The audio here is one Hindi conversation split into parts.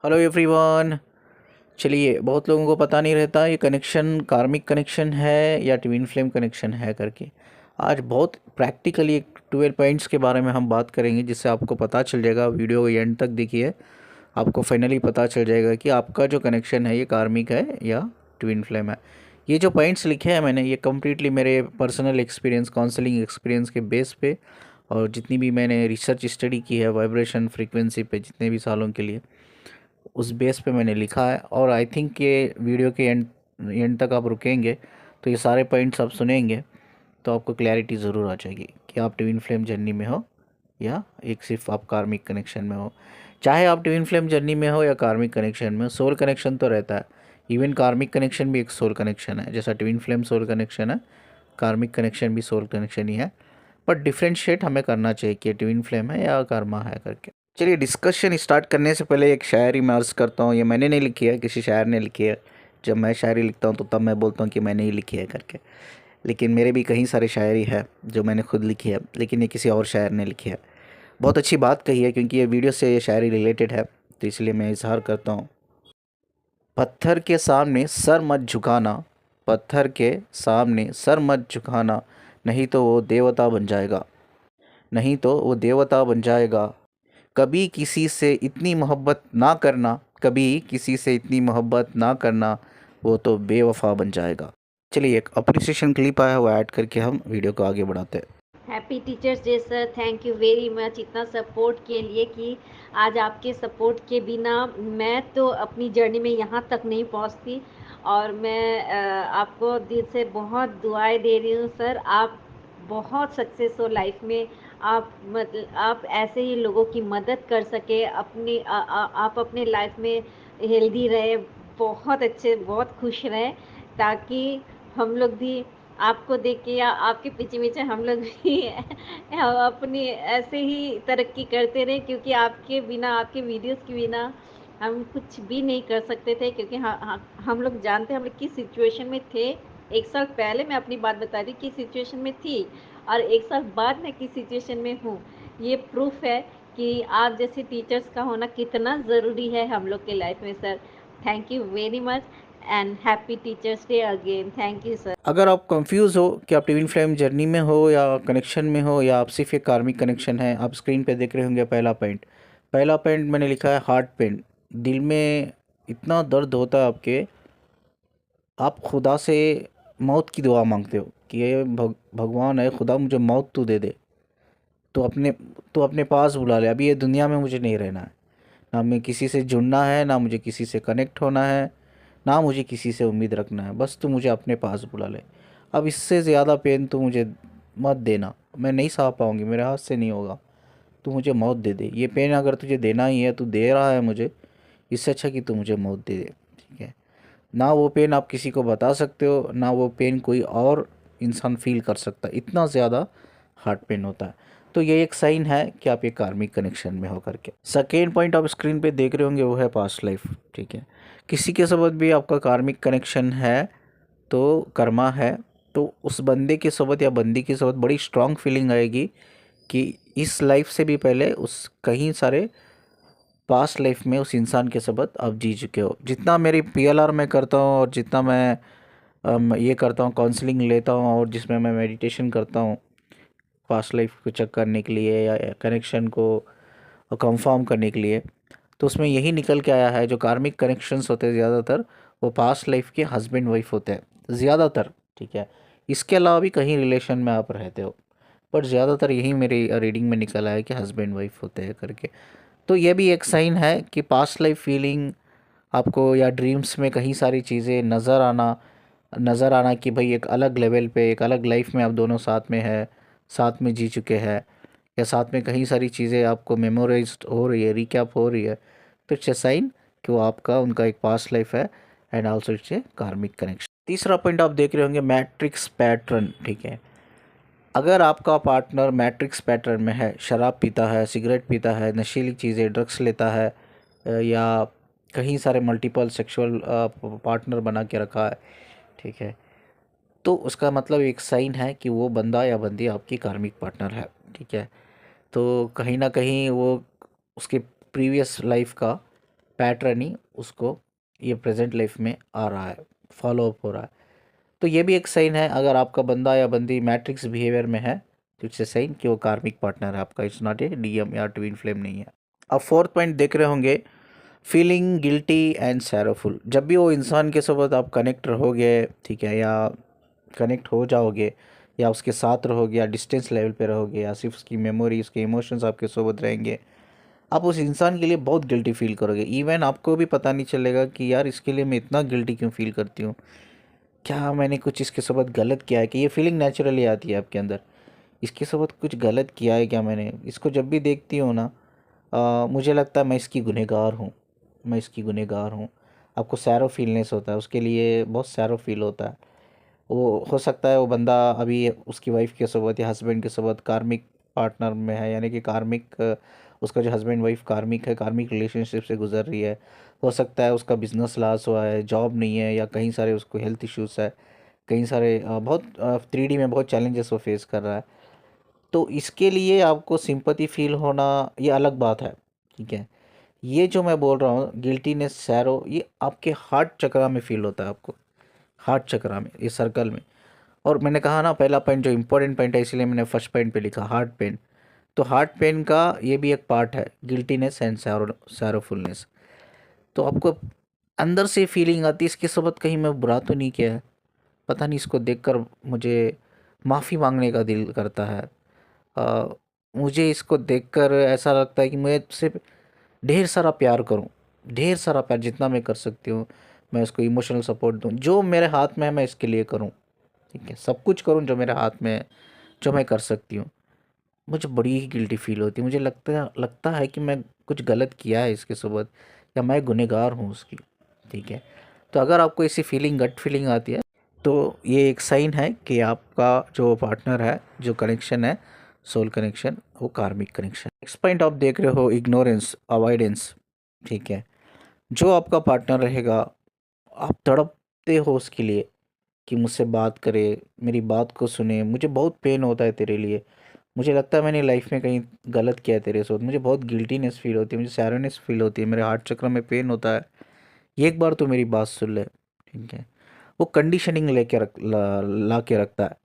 Hello everyone. चलिए, बहुत लोगों को पता नहीं रहता ये कनेक्शन कार्मिक कनेक्शन है या ट्विन फ्लेम कनेक्शन है करके। आज बहुत प्रैक्टिकली 12 पॉइंट्स के बारे में हम बात करेंगे, जिससे आपको पता चल जाएगा। वीडियो एंड तक देखिए, आपको फाइनली पता चल जाएगा कि आपका जो कनेक्शन है ये कार्मिक है या ट्विन फ्लेम है। ये जो पॉइंट्स लिखे हैं मैंने, ये कम्प्लीटली मेरे पर्सनल एक्सपीरियंस, काउंसलिंग एक्सपीरियंस के बेस पे, और जितनी भी मैंने रिसर्च स्टडी की है वाइब्रेशन फ्रीक्वेंसी पे जितने भी सालों के लिए, उस बेस पे मैंने लिखा है। और आई थिंक ये वीडियो के एंड तक आप रुकेंगे तो ये सारे पॉइंट्स आप सुनेंगे तो आपको क्लैरिटी ज़रूर आ जाएगी कि आप ट्विन फ्लेम जर्नी में हो या एक सिर्फ आप कार्मिक कनेक्शन में हो। चाहे आप ट्विन फ्लेम जर्नी में हो या कार्मिक कनेक्शन में हो, सोल कनेक्शन तो रहता है। इवन कार्मिक कनेक्शन भी एक सोल कनेक्शन है, जैसा ट्विन फ्लेम सोल कनेक्शन है, कार्मिक कनेक्शन भी सोल कनेक्शन ही है। बट डिफ्रेंशिएट हमें करना चाहिए कि ट्विन फ्लेम है या कर्मा है करके। चलिए, डिस्कशन स्टार्ट करने से पहले एक शायरी मैं अर्ज़ करता हूँ। ये मैंने नहीं लिखी है, किसी शायर ने लिखी है। जब मैं शायरी लिखता हूँ तो तब मैं बोलता हूँ कि मैंने ही लिखी है करके। लेकिन मेरे भी कई सारे शायरी है जो मैंने खुद लिखी है, लेकिन ये किसी और शायर ने लिखी है। बहुत अच्छी बात कही है, क्योंकि ये वीडियो से ये शायरी रिलेटेड है, तो इसलिए मैं इजहार करता हूँ। पत्थर के सामने सर मत झुकाना, पत्थर के सामने सर मत झुकाना, नहीं तो वो देवता बन जाएगा, नहीं तो वो देवता बन जाएगा। कभी किसी से इतनी मोहब्बत ना करना, कभी किसी से इतनी मोहब्बत ना करना, वो तो बेवफा बन जाएगा। चलिए, एक अप्रिसिएशन क्लिप आया, वो ऐड करके हम वीडियो को आगे बढ़ाते हैं। Happy teachers day sir, thank you very much इतना सपोर्ट के लिए। कि आज आपके सपोर्ट के बिना मैं तो अपनी जर्नी में यहाँ तक नहीं पहुँचती। और मैं आपको दिल से बहुत दुआएं दे रही हूँ सर। आप बहुत सक्सेस हो लाइफ में। आप मतलब आप ऐसे ही लोगों की मदद कर सके, आप अपने लाइफ में हेल्दी रहे, बहुत अच्छे, बहुत खुश रहे, ताकि हम लोग भी आपको देख के या आपके पीछे पीछे हम लोग भी अपनी ऐसे ही तरक्की करते रहे। क्योंकि आपके बिना, आपके वीडियोस के बिना हम कुछ भी नहीं कर सकते थे। क्योंकि हम लोग जानते हैं हम लोग किस सिचुएशन में थे। एक साल पहले मैं अपनी बात बता रही किस सिचुएशन में थी, और एक साल बाद मैं किस सिचुएशन में हूँ। ये प्रूफ है कि आप जैसे टीचर्स का होना कितना ज़रूरी है हम लोग के लाइफ में sir. Thank you very much and happy teachers day again. Thank you sir. अगर आप कंफ्यूज हो कि आप ट्विन फ्लेम जर्नी में हो या कनेक्शन में हो, या आप सिर्फ एक कार्मिक कनेक्शन है, आप स्क्रीन पे देख रहे होंगे पहला पॉइंट मैंने लिखा है हार्ट पेन। दिल में इतना दर्द होता है आपके, आप खुदा से मौत की दुआ मांगते हो कि ये भगवान है, खुदा मुझे मौत तू दे दे, तो अपने पास बुला ले। अभी ये दुनिया में मुझे नहीं रहना है, ना मैं किसी से जुड़ना है, ना मुझे किसी से कनेक्ट होना है, ना मुझे किसी से उम्मीद रखना है। बस तू मुझे अपने पास बुला ले। अब इससे ज़्यादा पेन तू मुझे मत देना, मैं नहीं सह पाऊँगी, मेरे हाथ से नहीं होगा। तू मुझे मौत दे दे। ये पेन अगर तुझे देना ही है, तू दे रहा है मुझे, इससे अच्छा कि तू मुझे मौत दे दे। ठीक है ना? वो पेन आप किसी को बता सकते हो, ना वो पेन कोई और इंसान फील कर सकता, इतना ज़्यादा हार्ट पेन होता है। तो ये एक साइन है कि आप एक कार्मिक कनेक्शन में हो करके। सेकेंड पॉइंट आप स्क्रीन पे देख रहे होंगे, वो है पास्ट लाइफ। ठीक है, किसी के साथ भी आपका कार्मिक कनेक्शन है तो कर्मा है, तो उस बंदे के साथ या बंदी के साथ बड़ी स्ट्रांग फीलिंग आएगी कि इस लाइफ से भी पहले उस कहीं सारे पास्ट लाइफ में उस इंसान के साथ आप जी चुके हो। जितना मेरी पीएलआर में करता हूँ और जितना मैं ये करता हूँ, काउंसलिंग लेता हूँ, और जिसमें मैं मेडिटेशन करता हूँ पास्ट लाइफ को चेक करने के लिए या कनेक्शन को कंफर्म करने के लिए, तो उसमें यही निकल के आया है, जो कार्मिक कनेक्शंस होते हैं ज़्यादातर वो पास्ट लाइफ के हस्बैंड वाइफ होते हैं ज़्यादातर। ठीक है, इसके अलावा भी कहीं रिलेशन में आप रहते हो, पर ज़्यादातर यही मेरी रीडिंग में निकल आया है कि हस्बैंड वाइफ होते हैं करके। तो ये भी एक साइन है कि पास्ट लाइफ फीलिंग आपको, या ड्रीम्स में कहीं सारी चीज़ें नज़र आना कि भाई एक अलग लेवल पे, एक अलग लाइफ में आप दोनों साथ में है, साथ में जी चुके हैं, या साथ में कहीं सारी चीज़ें आपको मेमोराइज्ड हो रही है, रिकैप हो रही है, तो इट्स ए साइन कि वो आपका उनका एक पास्ट लाइफ है, and also it's a karmic connection. तीसरा पॉइंट आप देख रहे होंगे, मैट्रिक्स पैटर्न। ठीक है, अगर आपका पार्टनर मैट्रिक्स पैटर्न में है, शराब पीता है, सिगरेट पीता है, नशीली चीज़ें ड्रग्स लेता है, या कहीं सारे मल्टीपल सेक्सुअल पार्टनर बना के रखा है, ठीक है, तो उसका मतलब एक साइन है कि वो बंदा या बंदी आपकी कार्मिक पार्टनर है। ठीक है, तो कहीं ना कहीं वो उसके प्रीवियस लाइफ का पैटर्न ही उसको ये प्रेजेंट लाइफ में आ रहा है, फॉलो अप हो रहा है। तो ये भी एक साइन है, अगर आपका बंदा या बंदी मैट्रिक्स बिहेवियर में है तो इट्स ए साइन कि वो कार्मिक पार्टनर है आपका, इट्स नॉट ए डीएम या ट्विन फ्लेम नहीं है। अब फोर्थ पॉइंट देख रहे होंगे, फीलिंग गिल्टी एंड सैरोफुल। जब भी वो इंसान के साथ आप कनेक्ट रहोगे, ठीक है, या कनेक्ट हो जाओगे या उसके साथ रहोगे या डिस्टेंस लेवल पे रहोगे या सिर्फ उसकी मेमोरी उसके इमोशंस आपके साथ रहेंगे, आप उस इंसान के लिए बहुत गिल्टी फील करोगे। इवन आपको भी पता नहीं चलेगा कि यार इसके लिए मैं इतना गिल्टी क्यों फील करती हूँ, क्या मैंने कुछ इसके साथ गलत किया है, कि ये फीलिंग नेचुरली आती है आपके अंदर, इसके साथ कुछ गलत किया है क्या मैंने। इसको जब भी देखती हूँ ना, मुझे लगता है मैं इसकी गुनहगार हूँ, मैं इसकी गुनहगार हूँ। आपको सैरो फीलनेस होता है, उसके लिए बहुत सैरो फील होता है। वो हो सकता है वो बंदा अभी उसकी वाइफ के साथ या हस्बैंड के साथ कार्मिक पार्टनर में है, यानी कि कार्मिक, उसका जो हस्बैंड वाइफ कार्मिक है, कार्मिक रिलेशनशिप से गुजर रही है। हो सकता है उसका बिजनेस लॉस हुआ है, जॉब नहीं है, या कहीं सारे उसको हेल्थ इश्यूज है, कहीं सारे बहुत 3D में बहुत चैलेंजेस वो फेस कर रहा है। तो इसके लिए आपको सिंपैथी फील होना ये अलग बात है, ठीक है। ये जो मैं बोल रहा हूँ गिल्टीनेस सैरो, ये आपके हार्ट चक्रा में फील होता है आपको, हार्ट चक्रा में, इस सर्कल में। और मैंने कहा ना पहला पॉइंट जो इंपॉर्टेंट पॉइंट है, इसलिए मैंने फर्स्ट पॉइंट पे लिखा हार्ट पेन। तो हार्ट पेन का ये भी एक पार्ट है, गिल्टीनेस एंड सैरोफुलनेस। तो आपको अंदर से फीलिंग आती है इसके साथ कहीं मैं बुरा तो नहीं किया है, पता नहीं, इसको देखकर मुझे माफ़ी मांगने का दिल करता है। अ, मुझे इसको देखकर ऐसा लगता है कि मैं इससे ढेर सारा प्यार करूं, ढेर सारा प्यार जितना मैं कर सकती हूँ, मैं उसको इमोशनल सपोर्ट दूं, जो मेरे हाथ में है मैं इसके लिए करूं, ठीक है, सब कुछ करूं जो मेरे हाथ में है, जो मैं कर सकती हूँ। मुझे बड़ी ही गिल्टी फील होती है, मुझे लगता है कि मैं कुछ गलत किया है इसके साथ, या मैं गुनहगार हूँ उसकी, ठीक है। तो अगर आपको ऐसी फीलिंग, गट फीलिंग आती है, तो ये एक साइन है कि आपका जो पार्टनर है, जो कनेक्शन है, सोल कनेक्शन, वो कार्मिक कनेक्शन। नेक्स्ट पॉइंट आप देख रहे हो, इग्नोरेंस, अवॉइडेंस, ठीक है। जो आपका पार्टनर रहेगा, आप तड़पते हो उसके लिए कि मुझसे बात करे, मेरी बात को सुने, मुझे बहुत पेन होता है तेरे लिए, मुझे लगता है मैंने लाइफ में कहीं गलत किया है तेरे साथ, मुझे बहुत गिल्टीनेस फील होती है, मुझे सैडनेस फील होती है, मेरे हार्ट चक्र में पेन होता है, ये एक बार तो मेरी बात सुन ले, ठीक है। वो कंडीशनिंग लेके ला के रखता है।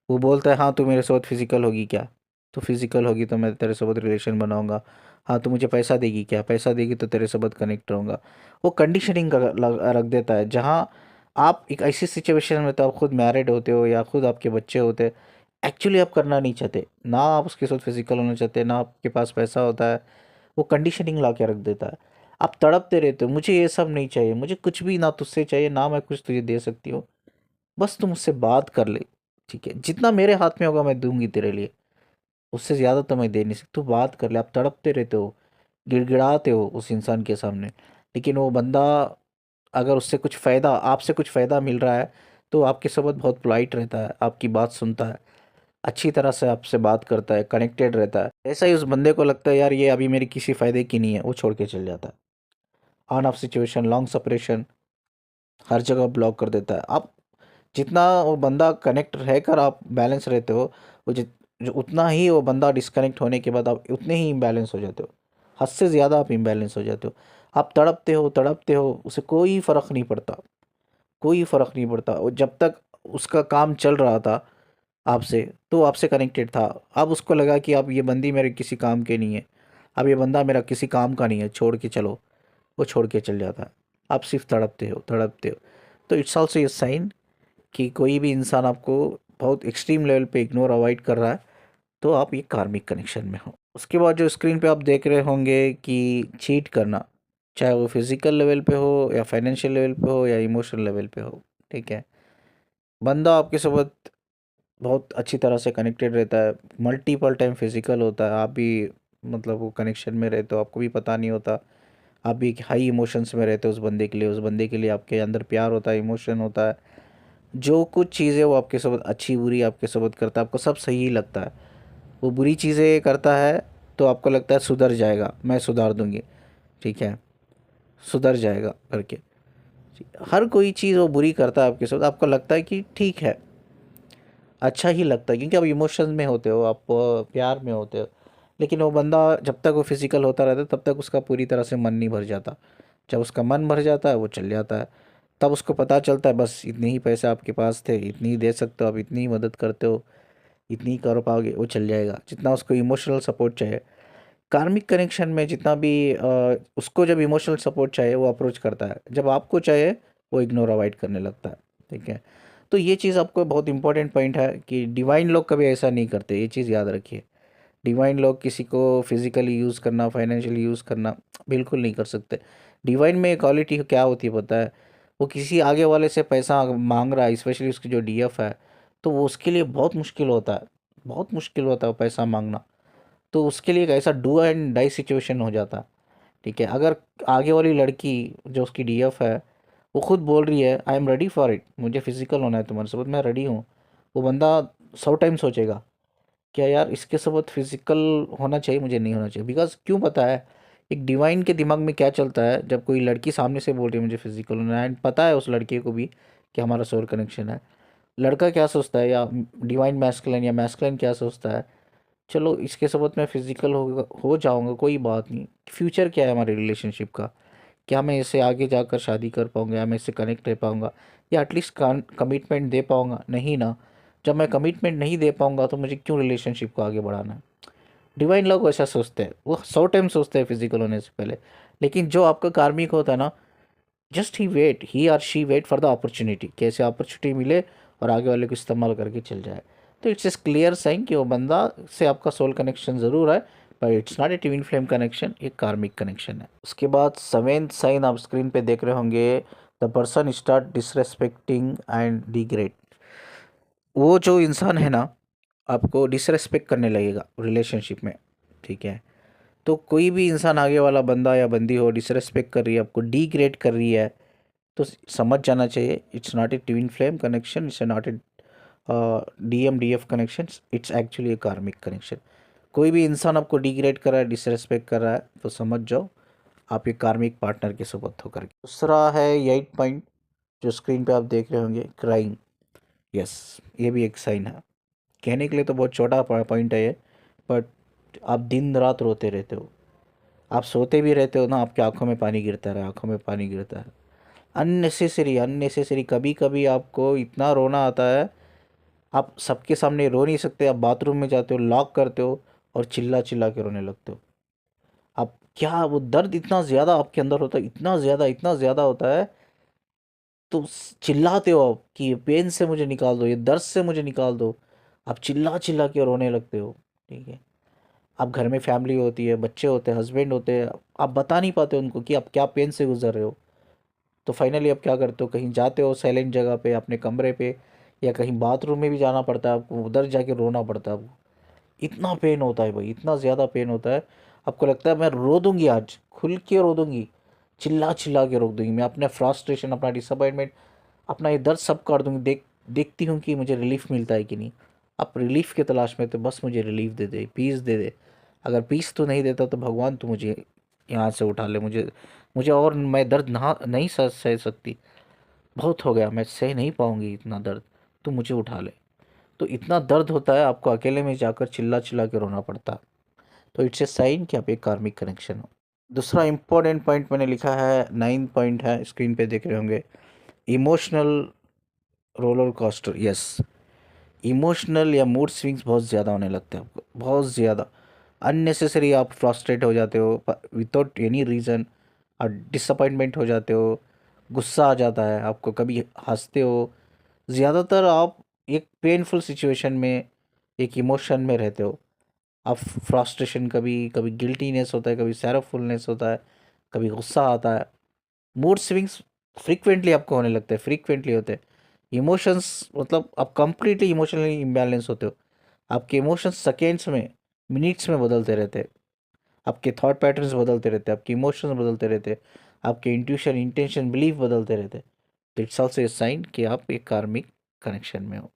वो बोलता है हाँ तू मेरे साथ फिजिकल होगी क्या, तो फिजिकल होगी तो मैं तेरे साथ रिलेशन बनाऊंगा। हाँ तू मुझे पैसा देगी क्या, पैसा देगी तो तेरे साथ कनेक्ट रहूँगा। वो कंडीशनिंग रख देता है, जहाँ आप एक ऐसी सिचुएशन में, तो आप खुद मैरिड होते हो या खुद आपके बच्चे होते हैं, एक्चुअली आप करना नहीं चाहते ना, आप उसके साथ फिजिकल होना चाहते ना, आपके पास पैसा होता है, वो कंडीशनिंग ला के रख देता है। आप तड़पते रहते हो, मुझे ये सब नहीं चाहिए, मुझे कुछ भी ना तुझसे चाहिए ना मैं कुछ तुझे दे सकती हूँ, बस तू मुझसे बात कर ले, ठीक है, जितना मेरे हाथ में होगा मैं दूंगी तेरे लिए, उससे ज़्यादा तो मैं दे नहीं सकती, तू बात कर ले। आप तड़पते रहते हो, गिड़गिड़ाते हो उस इंसान के सामने, लेकिन वो बंदा, अगर उससे कुछ फ़ायदा, आपसे कुछ फ़ायदा मिल रहा है, तो आपके साथ बहुत पोलाइट रहता है, आपकी बात सुनता है, अच्छी तरह से आपसे बात करता है, कनेक्टेड रहता है। ऐसा ही उस बंदे को लगता है यार ये अभी मेरी किसी फ़ायदे की नहीं है, वो छोड़ के चल जाता है। On off situation, long separation, हर जगह ब्लॉक कर देता है। आप जितना वो बंदा कनेक्ट रहकर आप बैलेंस रहते हो, वो जो उतना ही वो बंदा डिस्कनेक्ट होने के बाद आप उतने ही इम्बैलेंस हो जाते हो, हद से ज़्यादा आप इम्बैलेंस हो जाते हो। आप तड़पते हो तड़पते हो, उसे कोई फ़र्क नहीं पड़ता, कोई फ़र्क नहीं पड़ता। और जब तक उसका काम चल रहा था आपसे, तो वो आपसे कनेक्टेड था। अब उसको लगा कि अब ये बंदी मेरे किसी काम के नहीं है, अब ये बंदा मेरा किसी काम का नहीं है, छोड़ के चलो, वो छोड़ के चल जाता है। आप सिर्फ तड़पते हो तड़पते हो। तो इट्स ऑल्सो ये साइन कि कोई भी इंसान आपको बहुत एक्सट्रीम लेवल पे इग्नोर अवॉइड कर रहा है, तो आप ये कार्मिक कनेक्शन में हो। उसके बाद जो स्क्रीन पे आप देख रहे होंगे कि चीट करना, चाहे वो फिजिकल लेवल पे हो या फाइनेंशियल लेवल पे हो या इमोशनल लेवल पे हो, ठीक है। बंदा आपके साथ बहुत अच्छी तरह से कनेक्टेड रहता है, मल्टीपल टाइम फिजिकल होता है, आप भी मतलब वो कनेक्शन में रहते हो, आपको भी पता नहीं होता, आप भी एक हाई इमोशंस में रहते हो उस बंदे के लिए, उस बंदे के लिए आपके अंदर प्यार होता है, इमोशन होता है। जो कुछ चीज़ें वो आपके साथ अच्छी बुरी आपके साथ करता है, आपको सब सही ही लगता है। वो बुरी चीज़ें करता है तो आपको लगता है सुधर जाएगा, मैं सुधार दूंगी, ठीक है, सुधर जाएगा करके। हर कोई चीज़ वो बुरी करता है आपके साथ, आपको लगता है कि ठीक है, अच्छा ही लगता है, क्योंकि आप इमोशंस में होते हो, आप प्यार में होते हो। लेकिन वो बंदा जब तक वो फिजिकल होता रहता है तब तक उसका पूरी तरह से मन नहीं भर जाता, जब उसका मन भर जाता है वो चल जाता है। तब उसको पता चलता है बस इतने ही पैसे आपके पास थे, इतनी ही दे सकते हो आप, इतनी ही मदद करते हो, इतनी ही कर पाओगे, वो चल जाएगा। जितना उसको इमोशनल सपोर्ट चाहिए, कार्मिक कनेक्शन में जितना भी उसको जब इमोशनल सपोर्ट चाहिए वो अप्रोच करता है, जब आपको चाहिए वो इग्नोर अवॉइड करने लगता है। ठीक है, तो ये चीज़ आपको बहुत इंपॉर्टेंट पॉइंट है कि डिवाइन लोग कभी ऐसा नहीं करते, ये चीज़ याद रखिए। डिवाइन लोग किसी को फिजिकली यूज़ करना, फाइनेंशियली यूज़ करना बिल्कुल नहीं कर सकते। डिवाइन में क्वालिटी क्या होती है पता है? वो किसी आगे वाले से पैसा मांग रहा है, स्पेशली उसकी जो डीएफ है, तो वो उसके लिए बहुत मुश्किल होता है, बहुत मुश्किल होता है पैसा मांगना। तो उसके लिए एक ऐसा डू एंड डाई सिचुएशन हो जाता है। ठीक है, अगर आगे वाली लड़की जो उसकी डीएफ है वो खुद बोल रही है I am ready for it, मुझे फिजिकल होना है तुम्हारे साथ, मैं रेडी हूँ, वो बंदा 100 टाइम सोचेगा क्या यार इसके साथ फिजिकल होना चाहिए, मुझे नहीं होना चाहिए। बिकॉज क्यों पता है, एक डिवाइन के दिमाग में क्या चलता है जब कोई लड़की सामने से बोल रही है मुझे फिजिकल होना है, एंड पता है उस लड़के को भी कि हमारा सोल कनेक्शन है। लड़का क्या सोचता है, या डिवाइन मैस्कुलिन या मैस्कुलिन क्या सोचता है, चलो इसके साथ मैं फिजिकल हो जाऊंगा, कोई बात नहीं, फ्यूचर क्या है हमारे रिलेशनशिप का, क्या मैं इससे आगे जाकर शादी कर पाऊंगा, या मैं इससे कनेक्ट रह पाऊंगा, या एटलीस्ट कमिटमेंट दे पाऊंगा, नहीं ना। जब मैं कमिटमेंट नहीं दे पाऊंगा तो मुझे क्यों रिलेशनशिप को आगे बढ़ाना है। डिवाइन लोग वैसा सोचते हैं, वो 100 टाइम सोचते हैं फिजिकल होने से पहले। लेकिन जो आपका कार्मिक होता है ना, जस्ट ही और she wait for the opportunity, कैसे अपॉर्चुनिटी मिले और आगे वाले को इस्तेमाल करके चल जाए। तो इट्स एस क्लियर साइन कि वो बंदा से आपका सोल कनेक्शन ज़रूर है, पर it's not a twin flame connection, एक कार्मिक कनेक्शन है। उसके बाद सेवेंथ साइन आप स्क्रीन पे देख रहे होंगे, the person start disrespecting and degrade. वो जो इंसान है ना, आपको डिसरेस्पेक्ट करने लगेगा रिलेशनशिप में। ठीक है, तो कोई भी इंसान, आगे वाला बंदा या बंदी हो, डिसरेस्पेक्ट कर रही है, आपको डिग्रेड कर रही है, तो समझ जाना चाहिए it's not a twin flame connection, it's not a DM DF connection, it's actually A karmic connection. कोई भी इंसान आपको डिग्रेड कर रहा है, डिसरेस्पेक्ट कर रहा है, तो समझ जाओ आप एक कार्मिक पार्टनर के सुबह होकर। दूसरा है 8 पॉइंट जो स्क्रीन पे आप देख रहे होंगे, क्राइंग। यस, ये भी एक साइन है। कहने के लिए तो बहुत छोटा पॉइंट है ये, बट आप दिन रात रोते रहते हो, आप सोते भी रहते हो ना, आपकी आंखों में पानी गिरता है, आंखों में पानी गिरता है, अननेसेसरी अननेसेसरी। कभी कभी आपको इतना रोना आता है, आप सबके सामने रो नहीं सकते, आप बाथरूम में जाते हो, लॉक करते हो और चिल्ला चिल्ला के रोने लगते हो। आप क्या, वो दर्द इतना ज़्यादा आपके अंदर होता है, इतना ज़्यादा होता है, तो चिल्लाते हो आप कि ये पेन से मुझे निकाल दो, ये दर्द से मुझे निकाल दो। आप चिल्ला चिल्ला के रोने लगते हो। ठीक है, आप घर में फैमिली होती है, बच्चे होते हैं, हस्बैंड होते हैं, आप बता नहीं पाते उनको कि आप क्या पेन से गुजर रहे हो। तो फाइनली आप क्या करते हो, कहीं जाते हो साइलेंट जगह पे, अपने कमरे पे, या कहीं बाथरूम में भी जाना पड़ता है आपको, उधर जाके रोना पड़ता है आपको। इतना पेन होता है भाई, इतना ज़्यादा पेन होता है, आपको लगता है मैं रो दूंगी, आज खुल के रो दूंगी, चिल्ला चिल्ला के रो दूंगी, मैं अपना फ्रस्ट्रेशन, अपना डिसअपॉइंटमेंट, अपना ये दर्द सब कर दूंगी। देखती हूँ कि मुझे रिलीफ मिलता है कि नहीं। आप रिलीफ की तलाश में, तो बस मुझे रिलीफ दे दे, पीस दे दे। अगर पीस तो नहीं देता तो भगवान तो मुझे यहाँ से उठा ले, मुझे मुझे और मैं दर्द ना नहीं सह सकती, बहुत हो गया, मैं सह नहीं पाऊंगी इतना दर्द, तो मुझे उठा ले। तो इतना दर्द होता है, आपको अकेले में जाकर चिल्ला चिल्ला के रोना पड़ता है। तो इट्स ए साइन कि आप एक कार्मिक कनेक्शन हो। दूसरा इंपॉर्टेंट पॉइंट मैंने लिखा है, 9 पॉइंट है, स्क्रीन पे देख रहे होंगे, emotional roller coaster. Yes, emotional या मूड स्विंग्स बहुत ज़्यादा होने लगते हैं आपको, बहुत ज़्यादा अननेसेसरी। आप फ्रस्ट्रेट हो जाते हो विदाउट एनी रीज़न, और डिसअपॉइंटमेंट हो जाते हो, गुस्सा आ जाता है आपको, कभी हंसते हो। ज़्यादातर आप एक पेनफुल सिचुएशन में, एक इमोशन में रहते हो। आप फ्रस्ट्रेशन, कभी कभी गिल्टीनेस होता है, कभी सैरोफुलनेस होता है, कभी गुस्सा आता है। मूड स्विंग्स फ्रीक्वेंटली आपको होने लगते हैं, फ्रीक्वेंटली होते हैं। इमोशंस, मतलब आप कंप्लीटली इमोशनली इम्बैलेंस होते हो। आपके इमोशंस सेकेंड्स में, मिनट्स में बदलते रहते हैं। आपके थॉट पैटर्न्स बदलते रहते हैं, आपके इमोशंस बदलते रहते हैं, आपके इंट्यूशन, इंटेंशन, बिलीफ बदलते रहते हैं। तो इट्स ऑल्सो ए साइन कि आप एक कार्मिक कनेक्शन में हो।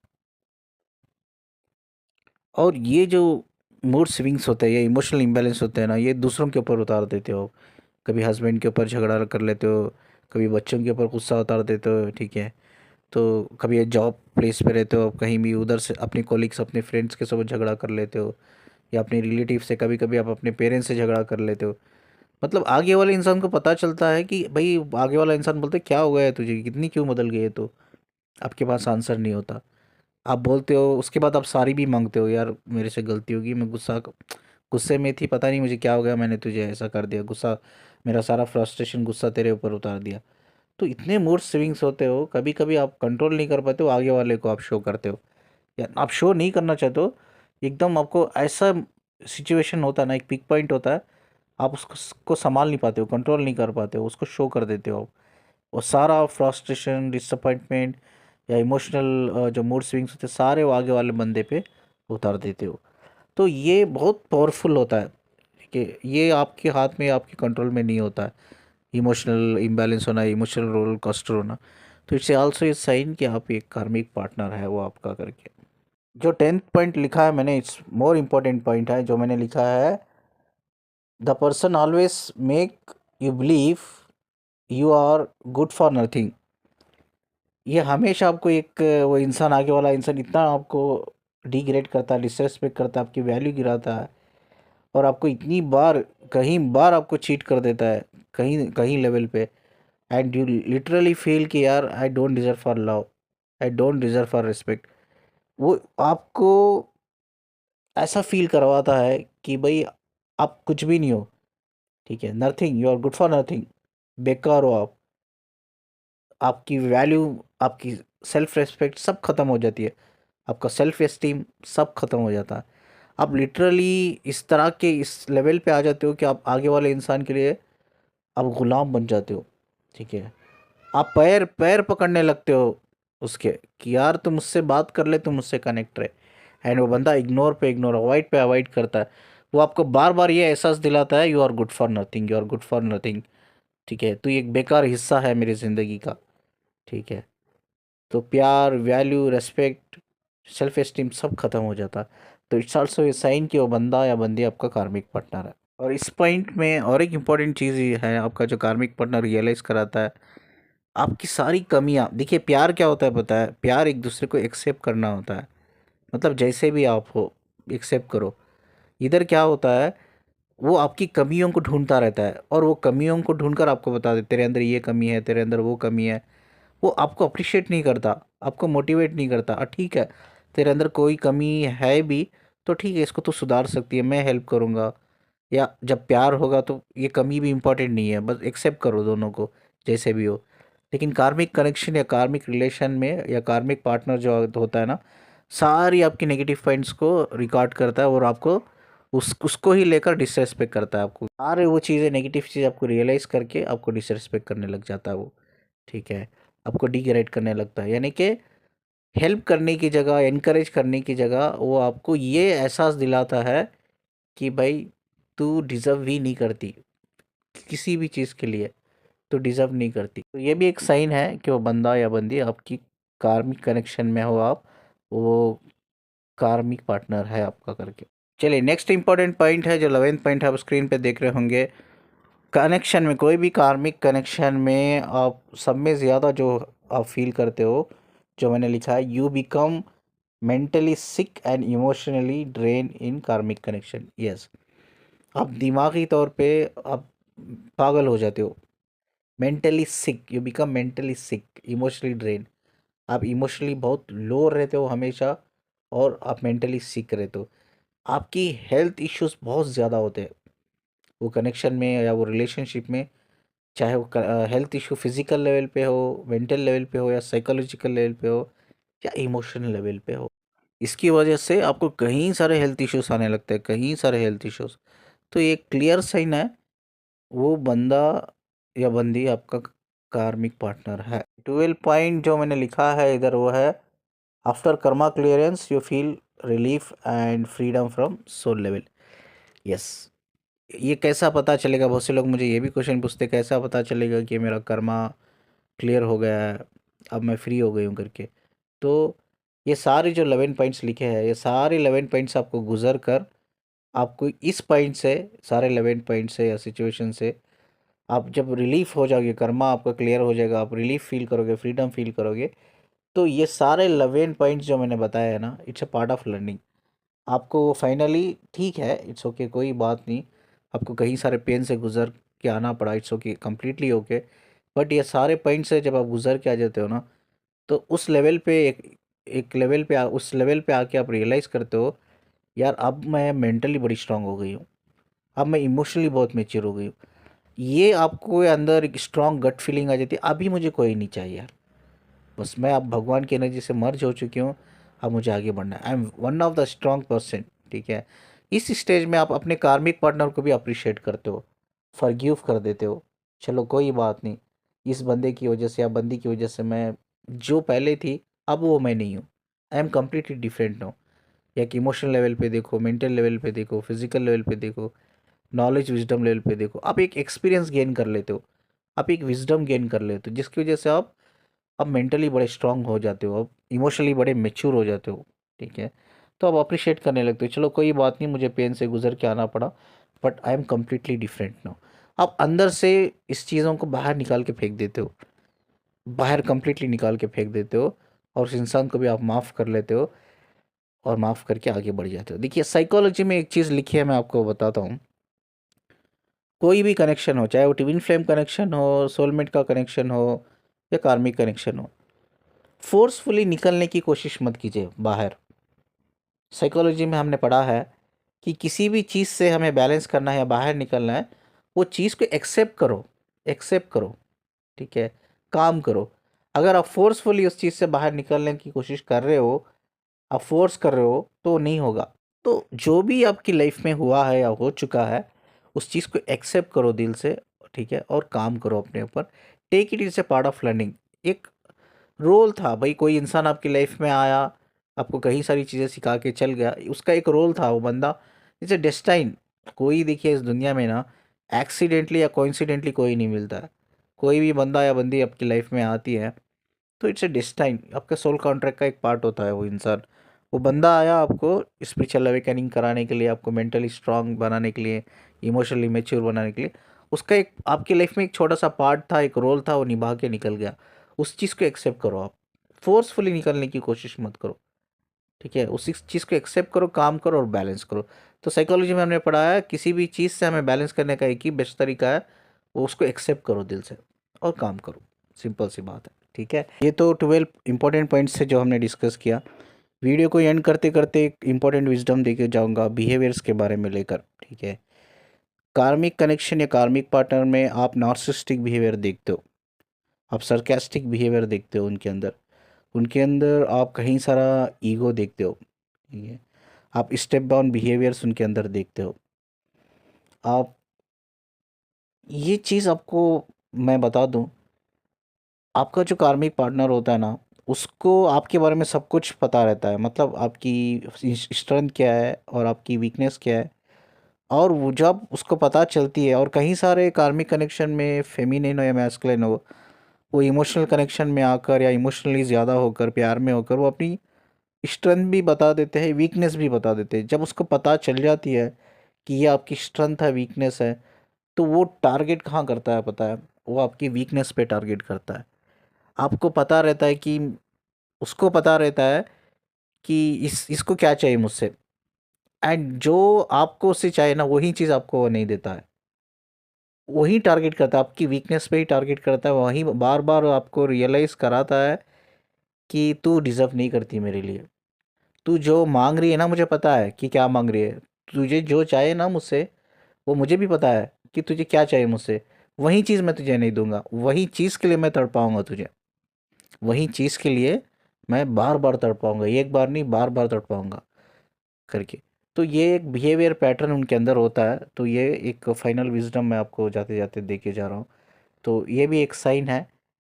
और ये जो मूड स्विंग्स होते हैं या इमोशनल इम्बैलेंस होते हैं ना, ये दूसरों के ऊपर उतार देते हो। कभी हस्बैंड के ऊपर झगड़ा कर लेते हो, कभी बच्चों के ऊपर गुस्सा उतार देते हो। ठीक है, तो कभी जॉब प्लेस पे रहते हो, कहीं भी उधर से अपने कॉलिग्स, अपने फ्रेंड्स के साथ झगड़ा कर लेते हो, या अपने रिलेटिव से, कभी कभी आप अपने पेरेंट्स से झगड़ा कर लेते हो। मतलब आगे वाले इंसान को पता चलता है कि भाई, आगे वाला इंसान बोलते क्या हो गया है तुझे, कितनी क्यों बदल गई है, तो आपके पास आंसर नहीं होता। आप बोलते हो, उसके बाद आप सॉरी भी मांगते हो, यार मेरे से गलती होगी, मैं गुस्से में थी, पता नहीं मुझे क्या हो गया, मैंने तुझे ऐसा कर दिया, गुस्सा, मेरा सारा फ्रस्ट्रेशन गुस्सा तेरे ऊपर उतार दिया। तो इतने मूड स्विंग्स होते हो, कभी कभी आप कंट्रोल नहीं कर पाते हो, आगे वाले को आप शो करते हो, या आप शो नहीं करना चाहते हो, एकदम आपको ऐसा सिचुएशन होता है ना, एक पिक पॉइंट होता है, आप उसको संभाल नहीं पाते हो, कंट्रोल नहीं कर पाते हो, उसको शो कर देते हो। और सारा फ्रस्ट्रेशन, डिसअपॉइंटमेंट या इमोशनल जो मूड स्विंग्स होते हैं, सारे वो आगे वाले बंदे पे उतार देते हो। तो ये बहुत पावरफुल होता है, ठीक है, ये आपके हाथ में, आपके कंट्रोल में नहीं होता है, इमोशनल इम्बैलेंस होना, इमोशनल रोलर कोस्टर होना। तो इट्स आल्सो ए साइन कि आप एक कार्मिक पार्टनर है वो आपका करके। जो 10th पॉइंट लिखा है मैंने, इट्स मोर इम्पोर्टेंट पॉइंट है जो मैंने लिखा है, the person always make you believe you are good for nothing. ये हमेशा आपको एक, वो इंसान, आगे वाला इंसान इतना आपको डिग्रेड करता है, डिसरेस्पेक्ट करता है, आपकी वैल्यू गिराता है, और आपको इतनी बार, कहीं बार आपको चीट कर देता है, कहीं कहीं लेवल पे, एंड यू लिटरली फील कि यार I don't deserve for love, I don't deserve for respect. वो आपको ऐसा फील करवाता है कि भाई आप कुछ भी नहीं हो, ठीक है, nothing, you are good for nothing, बेकार हो आप, आपकी वैल्यू, आपकी सेल्फ रिस्पेक्ट सब खत्म हो जाती है, आपका सेल्फ एस्टीम सब खत्म हो जाता है। आप लिटरली इस तरह के इस लेवल पे आ जाते हो कि आप आगे वाले इंसान के लिए आप गुलाम बन जाते हो, ठीक है। आप पैर पैर पकड़ने लगते हो उसके, कि यार तुम मुझसे बात कर ले, तुम मुझसे कनेक्ट रहे, एंड वो बंदा इग्नोर पे इग्नोर, अवॉइड पे अवॉइड करता है। वो आपको बार बार ये एहसास दिलाता है, you are good for nothing, you are good for nothing, ठीक है, तो ये एक बेकार हिस्सा है मेरी ज़िंदगी का, ठीक है। तो प्यार, वैल्यू, रेस्पेक्ट, सेल्फ एस्टीम सब खत्म हो जाता है। तो इट्स ऑल्सो ए साइन कि वो बंदा या बंदी आपका कार्मिक पार्टनर है। और इस पॉइंट में और एक इम्पॉर्टेंट चीज़ ये है, आपका जो कार्मिक पार्टनर रियलाइज़ कराता है आपकी सारी कमियां। देखिए, प्यार क्या होता है पता है, प्यार एक दूसरे को एक्सेप्ट करना होता है, मतलब जैसे भी आप हो एक्सेप्ट करो। इधर क्या होता है, वो आपकी कमियों को ढूंढता रहता है, और वो कमियों को ढूंढकर आपको बता दे, तेरे अंदर ये कमी है, तेरे अंदर वो कमी है। वो आपको अप्रिशिएट नहीं करता, आपको मोटिवेट नहीं करता, ठीक है, तेरे अंदर कोई कमी है भी, तो ठीक है, इसको तो सुधार सकती है, मैं हेल्प करूँगा। या जब प्यार होगा तो ये कमी भी इम्पोर्टेंट नहीं है, बस एक्सेप्ट करो दोनों को जैसे भी हो। लेकिन कार्मिक कनेक्शन या कार्मिक रिलेशन में या कार्मिक पार्टनर जो होता है ना, सारी आपकी नेगेटिव पॉइंट्स को रिकॉर्ड करता है, और आपको उसको ही लेकर डिसरेस्पेक्ट करता है, आपको सारे वो चीज़ें, नेगेटिव चीज़ आपको रियलाइज़ करके आपको डिसरेस्पेक्ट करने लग जाता है वो, ठीक है, आपको डिग्रेड करने लगता है। यानी कि हेल्प करने की जगह, एनकरेज करने की जगह, वो आपको ये एहसास दिलाता है कि भाई तू डिज़र्व ही नहीं करती किसी भी चीज़ के लिए, तो डिज़र्व नहीं करती। तो ये भी एक साइन है कि वो बंदा या बंदी आपकी कार्मिक कनेक्शन में हो आप, वो कार्मिक पार्टनर है आपका करके। चलिए, नेक्स्ट इंपॉर्टेंट पॉइंट है, जो 11th पॉइंट है, आप स्क्रीन पे देख रहे होंगे। कनेक्शन में, कोई भी कार्मिक कनेक्शन में आप सब में ज़्यादा जो आप फील करते हो, जो मैंने लिखा है, you become mentally sick and emotionally drain in karmic connection. Yes, आप दिमागी तौर पे आप पागल हो जाते हो, mentally sick, you become mentally sick, emotionally drain, आप इमोशनली बहुत लो रहते हो हमेशा, और आप मेंटली सिक रहते हो, आपकी हेल्थ इश्यूज बहुत ज़्यादा होते हैं वो कनेक्शन में या वो रिलेशनशिप में, चाहे वो हेल्थ इशू फिजिकल लेवल पे हो, मेंटल लेवल पे हो, या साइकोलॉजिकल लेवल पे हो, या इमोशनल लेवल पे हो। इसकी वजह से आपको कहीं सारे हेल्थ इश्यूज आने लगते हैं, कहीं सारे हेल्थ इश्यूज। तो ये क्लियर साइन है, वो बंदा या बंदी आपका कार्मिक पार्टनर है। 12 पॉइंट जो मैंने लिखा है इधर, वो है, after karma clearance you feel relief and freedom from soul level. Yes, ये कैसा पता चलेगा, बहुत से लोग मुझे ये भी क्वेश्चन पूछते, कैसा पता चलेगा कि मेरा कर्मा क्लियर हो गया है, अब मैं फ्री हो गई हूँ करके। तो ये सारे जो 11 पॉइंट्स लिखे हैं, ये सारे 11 पॉइंट्स आपको गुजर कर, आपको इस पॉइंट से, सारे 11 पॉइंट से या सिचुएशन से आप जब रिलीफ हो जाओगे, कर्मा आपका क्लियर हो जाएगा, आप रिलीफ फील करोगे, फ्रीडम फील करोगे, तो ये सारे 11 पॉइंट्स जो मैंने बताया है ना, it's a part of learning. आपको फाइनली ठीक है, इट्स ओके, कोई बात नहीं, आपको कहीं सारे पेन से गुजर के आना पड़ा, it's okay, completely okay. But ये सारे पॉइंट से जब आप गुजर के आ जाते हो ना, तो उस लेवल पे एक लेवल पे उस लेवल पे आके आप रियलाइज़ करते हो, यार अब मैं मेंटली बड़ी स्ट्रांग हो गई हूँ, अब मैं इमोशनली बहुत मैच्योर हो गई हूँ। ये आपको अंदर एक स्ट्रांग गट फीलिंग आ जाती है, अभी मुझे कोई नहीं चाहिए यार, बस मैं अब भगवान की एनर्जी से मर्ज हो चुकी हूँ, अब मुझे आगे बढ़ना है, I am one of the strong person. ठीक है, इस स्टेज में आप अपने कार्मिक पार्टनर को भी अप्रिशिएट करते हो, फॉरगिव कर देते हो, चलो कोई बात नहीं, इस बंदे की वजह से या बंदी की वजह से मैं जो पहले थी अब वो मैं नहीं हूँ, I am completely different now. या कि इमोशनल लेवल पे देखो, मेंटल लेवल पे देखो, फिजिकल लेवल पे देखो, नॉलेज विजडम लेवल पे देखो, आप एक एक्सपीरियंस गेन कर लेते हो, आप एक विजडम गेन कर लेते हो, जिसकी वजह से आप अब मेंटली बड़े स्ट्रांग हो जाते हो, अब इमोशनली बड़े मेच्योर हो जाते हो। ठीक है, तो आप अप्रिशिएट करने लगते हो, चलो कोई बात नहीं, मुझे पेन से गुजर के आना पड़ा, but I am completely different now. आप अंदर से इस चीज़ों को बाहर निकाल के फेंक देते हो, बाहर कम्प्लीटली निकाल के फेंक देते हो, और उस इंसान को भी आप माफ़ कर लेते हो, और माफ़ करके आगे बढ़ जाते हो। देखिए साइकोलॉजी में एक चीज़ लिखी है, मैं आपको बताता हूँ, कोई भी कनेक्शन हो, चाहे वो ट्विन फ्लेम कनेक्शन हो, सोलमेट का कनेक्शन हो, या कार्मिक कनेक्शन हो, फोर्सफुली निकलने की कोशिश मत कीजिए बाहर। साइकोलॉजी में हमने पढ़ा है कि किसी भी चीज़ से हमें बैलेंस करना है या बाहर निकलना है, वो चीज़ को एक्सेप्ट करो, एक्सेप्ट करो। ठीक है, काम करो। अगर आप फोर्सफुली उस चीज़ से बाहर निकलने की कोशिश कर रहे हो, आप फोर्स कर रहे हो, तो नहीं होगा। तो जो भी आपकी लाइफ में हुआ है या हो चुका है, उस चीज़ को एक्सेप्ट करो दिल से। ठीक है, और काम करो अपने ऊपर। Take it is a part of learning. एक रोल था भाई, कोई इंसान आपकी लाइफ में आया, आपको कई सारी चीज़ें सिखा के चल गया, उसका एक रोल था वो बंदा, इट्स ए डेस्टाइन। कोई देखिए इस दुनिया में ना एक्सीडेंटली या कोइंसिडेंटली कोई नहीं मिलता है। कोई भी बंदा या बंदी आपकी लाइफ में आती है, तो इट्स ए डेस्टाइन, आपके सोल कॉन्ट्रैक्ट का एक पार्ट होता है वो इंसान। वो बंदा आया आपको स्पिरिचुअल अवेकनिंग कराने के लिए, आपको मेंटली स्ट्रांग बनाने के लिए, इमोशनली मैच्योर बनाने के लिए। उसका एक आपकी लाइफ में एक छोटा सा पार्ट था, एक रोल था, वो निभा के निकल गया। उस चीज़ को एक्सेप्ट करो आप, फोर्सफुली निकलने की कोशिश मत करो। ठीक है, उसी चीज़ को एक्सेप्ट करो, काम करो और बैलेंस करो। तो साइकोलॉजी में हमने पढ़ा है, किसी भी चीज़ से हमें बैलेंस करने का एक ही बेस्ट तरीका है, वो उसको एक्सेप्ट करो दिल से और काम करो। सिंपल सी बात है। ठीक है, ये तो 12 इंपॉर्टेंट पॉइंट्स है जो हमने डिस्कस किया। वीडियो को एंड करते करते एक इंपॉर्टेंट विजडम देके जाऊंगा बिहेवियर्स के बारे में लेकर। ठीक है, कार्मिक कनेक्शन या कार्मिक पार्टनर में आप नार्सिसिस्टिक बिहेवियर देखते हो, आप सरकास्टिक बिहेवियर देखते हो उनके अंदर आप कहीं सारा ईगो देखते हो। ठीक है, आप स्टेप डाउन बिहेवियर्स उनके अंदर देखते हो। आप ये चीज़ आपको मैं बता दूं, आपका जो कार्मिक पार्टनर होता है ना, उसको आपके बारे में सब कुछ पता रहता है, मतलब आपकी स्ट्रेंथ क्या है और आपकी वीकनेस क्या है। और वो जब उसको पता चलती है, और कहीं सारे कार्मिक कनेक्शन में फेमिनिन हो या मैस्कुलिन हो, वो इमोशनल कनेक्शन में आकर या इमोशनली ज़्यादा होकर, प्यार में होकर, वो अपनी स्ट्रेंथ भी बता देते हैं, वीकनेस भी बता देते हैं। जब उसको पता चल जाती है कि ये आपकी स्ट्रेंथ है, वीकनेस है, तो वो टारगेट कहाँ करता है पता है? वो आपकी वीकनेस पे टारगेट करता है। आपको पता रहता है कि उसको पता रहता है कि इसको क्या चाहिए मुझसे, एंड जो आपको उससे चाहिए ना, वही चीज़ आपको वो नहीं देता है। वही टारगेट करता है, आपकी वीकनेस पे ही टारगेट करता है, वही बार बार आपको रियलाइज़ कराता है कि तू डिज़र्व नहीं करती मेरे लिए। तू जो मांग रही है ना, मुझे पता है कि क्या मांग रही है। तुझे जो चाहिए ना मुझसे, वो मुझे भी पता है कि तुझे क्या चाहिए मुझसे। वही चीज़ मैं तुझे नहीं दूंगा, वही चीज़ के लिए मैं तड़पाऊंगा तुझे, वही चीज़ के लिए मैं बार बार तड़पाऊंगा, एक बार नहीं बार बार तड़पाऊंगा करके। तो ये एक बिहेवियर पैटर्न उनके अंदर होता है। तो ये एक फाइनल विजडम मैं आपको जाते जाते दे के जा रहा हूँ। तो ये भी एक साइन है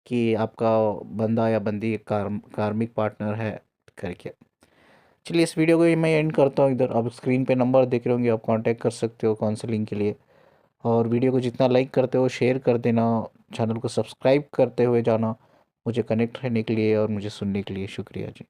कि आपका बंदा या बंदी कार्मिक पार्टनर है करके। चलिए इस वीडियो को ही मैं एंड करता हूँ इधर। आप स्क्रीन पे नंबर देख रहे होंगे, आप कांटेक्ट कर सकते हो काउंसलिंग के लिए। और वीडियो को जितना लाइक करते हो शेयर कर देना, चैनल को सब्सक्राइब करते हुए जाना। मुझे कनेक्ट रहने के लिए और मुझे सुनने के लिए शुक्रिया जी।